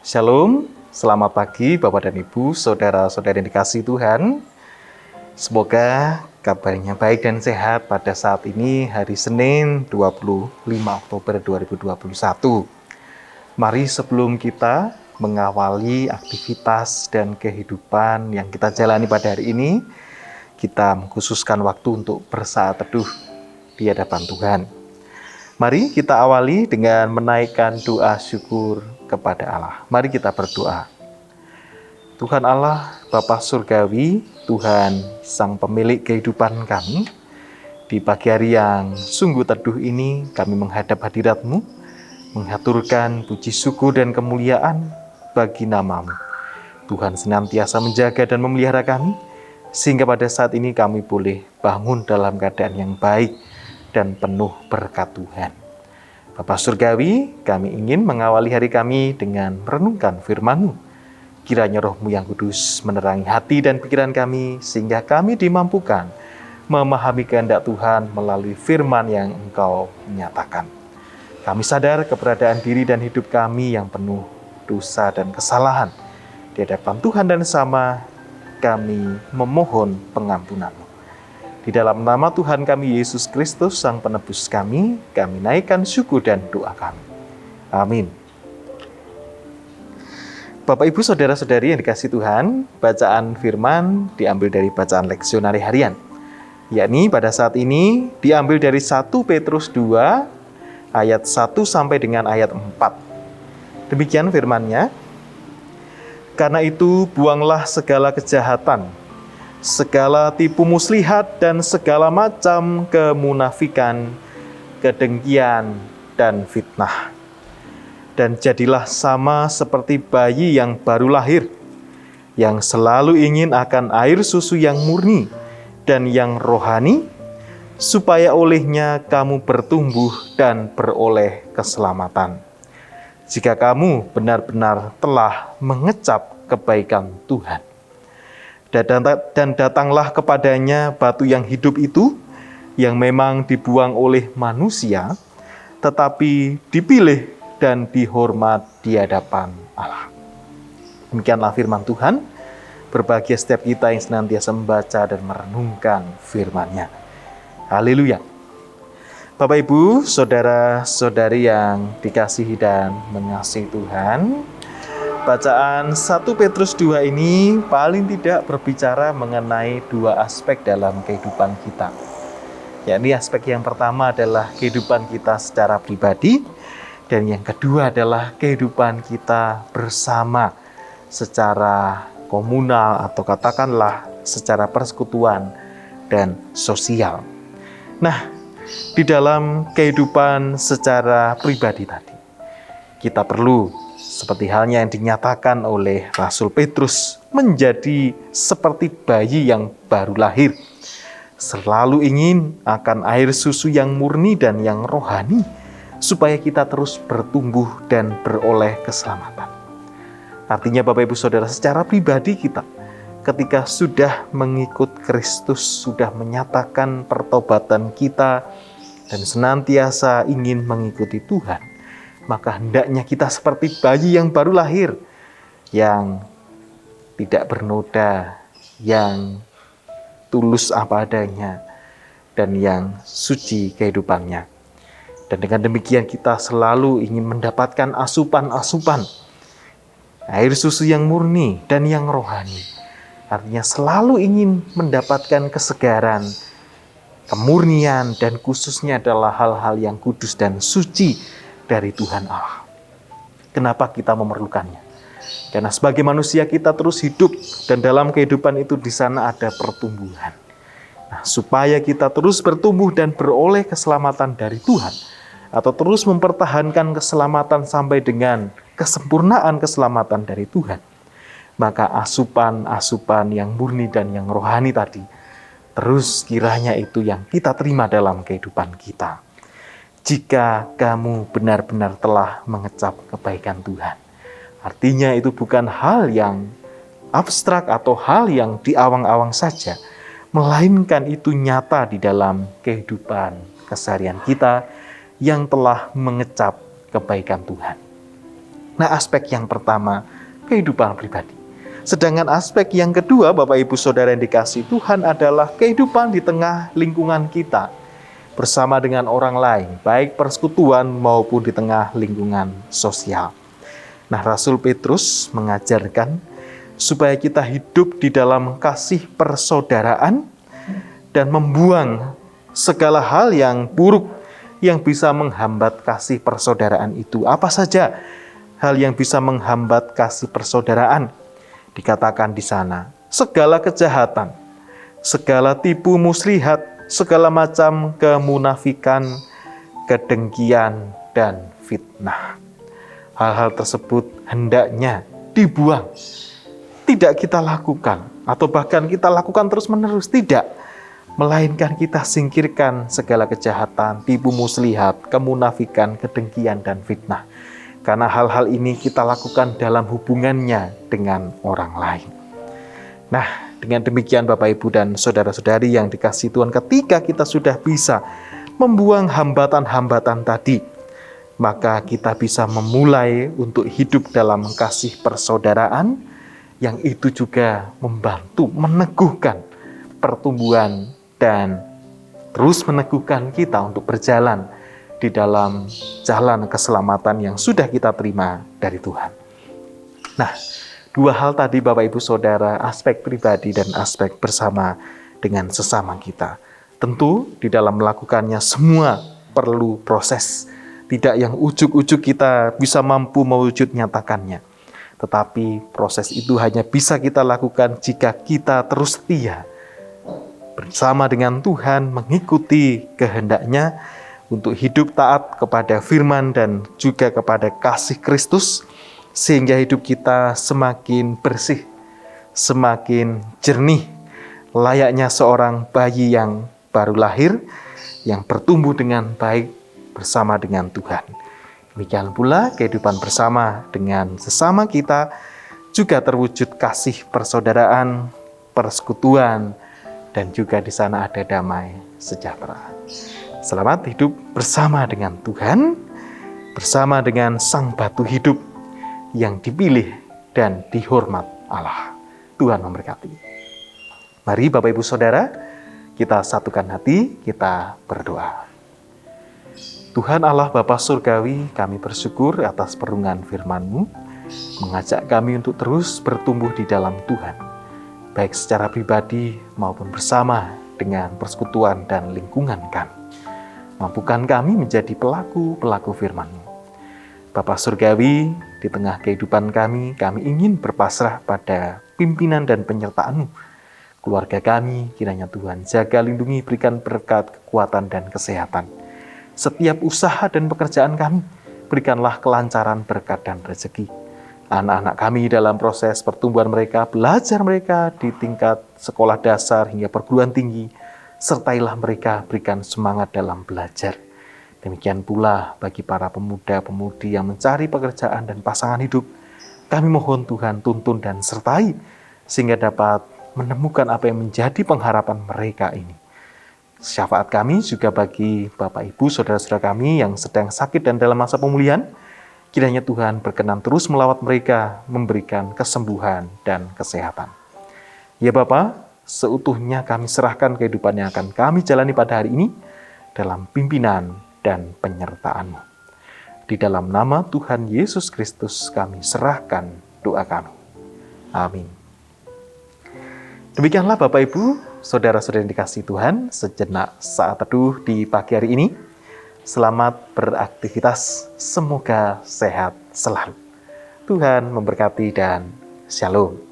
Shalom, selamat pagi Bapak dan Ibu, saudara-saudari yang dikasihi Tuhan. Semoga kabarnya baik dan sehat pada saat ini hari Senin 25 Oktober 2021. Mari sebelum kita mengawali aktivitas dan kehidupan yang kita jalani pada hari ini, kita mengkhususkan waktu untuk bersaat teduh di hadapan Tuhan. Mari kita awali dengan menaikkan doa syukur kepada Allah. Mari kita berdoa. Tuhan Allah, Bapa Surgawi, Tuhan Sang Pemilik kehidupan kami, di pagi hari yang sungguh teduh ini kami menghadap hadirat-Mu, mengaturkan puji syukur dan kemuliaan bagi nama-Mu. Tuhan senantiasa menjaga dan memelihara kami, sehingga pada saat ini kami boleh bangun dalam keadaan yang baik dan penuh berkat Tuhan. Bapa Surgawi, kami ingin mengawali hari kami dengan merenungkan firman-Mu. Kiranya Roh-Mu yang kudus menerangi hati dan pikiran kami, sehingga kami dimampukan memahami kehendak Tuhan melalui firman yang Engkau nyatakan. Kami sadar keberadaan diri dan hidup kami yang penuh dosa dan kesalahan. Di hadapan Tuhan dan sama, kami memohon pengampunan-Mu. Di dalam nama Tuhan kami Yesus Kristus, Sang Penebus kami naikkan syukur dan doa kami. Amin. Bapak, Ibu, Saudara-saudari yang dikasihi Tuhan, bacaan firman diambil dari bacaan leksionari harian, yakni pada saat ini diambil dari 1 Petrus 2 ayat 1 sampai dengan ayat 4. Demikian firman-Nya. Karena itu buanglah segala kejahatan, segala tipu muslihat dan segala macam kemunafikan, kedengkian dan fitnah. Dan jadilah sama seperti bayi yang baru lahir, yang selalu ingin akan air susu yang murni dan yang rohani, supaya olehnya kamu bertumbuh dan beroleh keselamatan. Jika kamu benar-benar telah mengecap kebaikan Tuhan. Dan datanglah kepadanya batu yang hidup itu, yang memang dibuang oleh manusia, tetapi dipilih dan dihormat di hadapan Allah. Demikianlah firman Tuhan. Berbahagia setiap kita yang senantiasa membaca dan merenungkan firman-Nya. Haleluya. Bapak, Ibu, saudara-saudari yang dikasihi dan mengasihi Tuhan, bacaan 1 Petrus 2 ini paling tidak berbicara mengenai dua aspek dalam kehidupan kita. Yakni aspek yang pertama adalah kehidupan kita secara pribadi, dan yang kedua adalah kehidupan kita bersama secara komunal atau katakanlah secara persekutuan dan sosial. Nah, di dalam kehidupan secara pribadi tadi, kita perlu seperti halnya yang dinyatakan oleh Rasul Petrus, menjadi seperti bayi yang baru lahir, selalu ingin akan air susu yang murni dan yang rohani, supaya kita terus bertumbuh dan beroleh keselamatan. Artinya Bapak Ibu Saudara, secara pribadi kita, ketika sudah mengikut Kristus, sudah menyatakan pertobatan kita, dan senantiasa ingin mengikuti Tuhan, maka hendaknya kita seperti bayi yang baru lahir, yang tidak bernoda, yang tulus apa adanya, dan yang suci kehidupannya. Dan dengan demikian kita selalu ingin mendapatkan asupan-asupan, air susu yang murni dan yang rohani. Artinya selalu ingin mendapatkan kesegaran, kemurnian, dan khususnya adalah hal-hal yang kudus dan suci dari Tuhan Allah. Kenapa kita memerlukannya? Karena sebagai manusia kita terus hidup, dan dalam kehidupan itu di sana ada pertumbuhan. Nah, supaya kita terus bertumbuh dan beroleh keselamatan dari Tuhan, atau terus mempertahankan keselamatan sampai dengan kesempurnaan keselamatan dari Tuhan, maka asupan-asupan yang murni dan yang rohani tadi terus kiranya itu yang kita terima dalam kehidupan kita. Jika kamu benar-benar telah mengecap kebaikan Tuhan. Artinya itu bukan hal yang abstrak atau hal yang diawang-awang saja, melainkan itu nyata di dalam kehidupan keseharian kita yang telah mengecap kebaikan Tuhan. Nah, aspek yang pertama, kehidupan pribadi. Sedangkan aspek yang kedua, Bapak Ibu Saudara yang dikasihi Tuhan, adalah kehidupan di tengah lingkungan kita, bersama dengan orang lain, baik persekutuan maupun di tengah lingkungan sosial. Nah, Rasul Petrus mengajarkan supaya kita hidup di dalam kasih persaudaraan dan membuang segala hal yang buruk yang bisa menghambat kasih persaudaraan itu. Apa saja hal yang bisa menghambat kasih persaudaraan? Dikatakan di sana, segala kejahatan, segala tipu muslihat, segala macam kemunafikan, kedengkian, dan fitnah. Hal-hal tersebut hendaknya dibuang. Tidak kita lakukan, atau bahkan kita lakukan terus-menerus, tidak. Melainkan kita singkirkan segala kejahatan, tipu muslihat, kemunafikan, kedengkian, dan fitnah. Karena hal-hal ini kita lakukan dalam hubungannya dengan orang lain. Nah, dengan demikian Bapak Ibu dan Saudara-saudari yang dikasihi Tuhan, ketika kita sudah bisa membuang hambatan-hambatan tadi, maka kita bisa memulai untuk hidup dalam kasih persaudaraan, yang itu juga membantu meneguhkan pertumbuhan dan terus meneguhkan kita untuk berjalan di dalam jalan keselamatan yang sudah kita terima dari Tuhan. Nah, dua hal tadi Bapak Ibu Saudara, aspek pribadi dan aspek bersama dengan sesama kita. Tentu di dalam melakukannya semua perlu proses. Tidak yang ujuk-ujuk kita bisa mampu mewujud nyatakannya. Tetapi proses itu hanya bisa kita lakukan jika kita terus setia bersama dengan Tuhan, mengikuti kehendak-Nya untuk hidup taat kepada firman dan juga kepada kasih Kristus, sehingga hidup kita semakin bersih, semakin jernih, layaknya seorang bayi yang baru lahir, yang bertumbuh dengan baik bersama dengan Tuhan. Demikian pula kehidupan bersama dengan sesama kita juga terwujud kasih persaudaraan, persekutuan, dan juga di sana ada damai sejahtera. Selamat hidup bersama dengan Tuhan, bersama dengan Sang Batu Hidup yang dipilih dan dihormat Allah. Tuhan memberkati. Mari Bapak Ibu Saudara, kita satukan hati, kita berdoa. Tuhan Allah Bapa Surgawi, kami bersyukur atas perlindungan firman-Mu, mengajak kami untuk terus bertumbuh di dalam Tuhan, baik secara pribadi maupun bersama dengan persekutuan dan lingkungan kami. Mampukan kami menjadi pelaku-pelaku firman-Mu. Bapa Surgawi, di tengah kehidupan kami ingin berpasrah pada pimpinan dan penyertaan-Mu. Keluarga kami, kiranya Tuhan jaga, lindungi, berikan berkat, kekuatan, dan kesehatan. Setiap usaha dan pekerjaan kami, berikanlah kelancaran, berkat, dan rezeki. Anak-anak kami dalam proses pertumbuhan mereka, belajar mereka di tingkat sekolah dasar hingga perguruan tinggi, sertailah mereka, berikan semangat dalam belajar. Demikian pula bagi para pemuda-pemudi yang mencari pekerjaan dan pasangan hidup, kami mohon Tuhan tuntun dan sertai, sehingga dapat menemukan apa yang menjadi pengharapan mereka ini. Syafaat kami juga bagi Bapak Ibu, Saudara-saudara kami yang sedang sakit dan dalam masa pemulihan. Kiranya Tuhan berkenan terus melawat mereka, memberikan kesembuhan dan kesehatan. Ya Bapa, seutuhnya kami serahkan kehidupan yang akan kami jalani pada hari ini dalam pimpinan dan penyertaan-Mu. Di dalam nama Tuhan Yesus Kristus kami serahkan doa kami. Amin. Demikianlah Bapak Ibu, Saudara-saudara yang dikasihi Tuhan, sejenak saat teduh di pagi hari ini. Selamat beraktivitas, semoga sehat selalu. Tuhan memberkati dan shalom.